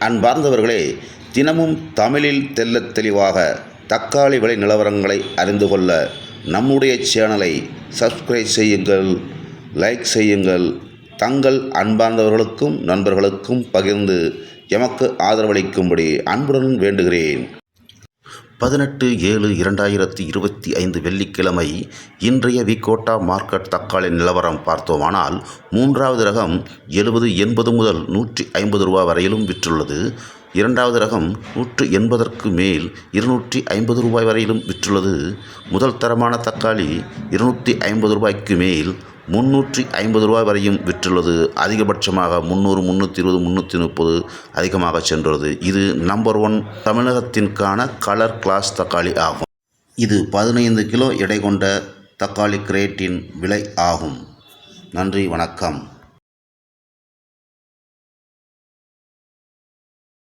அன்பார்ந்தவர்களே, தினமும் தமிழில் தெள்ளத் தெளிவாக தக்காளி விலை நிலவரங்களை அறிந்து கொள்ள நம்முடைய சேனலை சப்ஸ்கிரைப் செய்யுங்கள், லைக் செய்யுங்கள். தங்கள் அன்பார்ந்தவர்களுக்கும் நண்பர்களுக்கும் பகிர்ந்து எமக்கு ஆதரவளிக்கும்படி அன்புடன் வேண்டுகிறேன். 18/7/2025 வெள்ளிக்கிழமை இன்றைய விகோட்டா மார்க்கெட் தக்காளி நிலவரம் பார்த்தோமானால், மூன்றாவது ரகம் 70-80 முதல் 150 ரூபாய் வரையிலும் விற்றுள்ளது. இரண்டாவது ரகம் 180ற்கு மேல் 250 ரூபாய் வரையிலும் விற்றுள்ளது. முதல் தரமான தக்காளி 250 ரூபாய்க்கு மேல் 350 ரூபாய் வரையும் விற்றுள்ளது. அதிகபட்சமாக 300, 320, 330 அதிகமாக சென்றுள்ளது. இது நம்பர் 1 தமிழகத்திற்கான கலர் கிளாஸ் தக்காளி ஆகும். இது 15 கிலோ எடை கொண்ட தக்காளி கிரேட்டின் விலை ஆகும். நன்றி, வணக்கம்.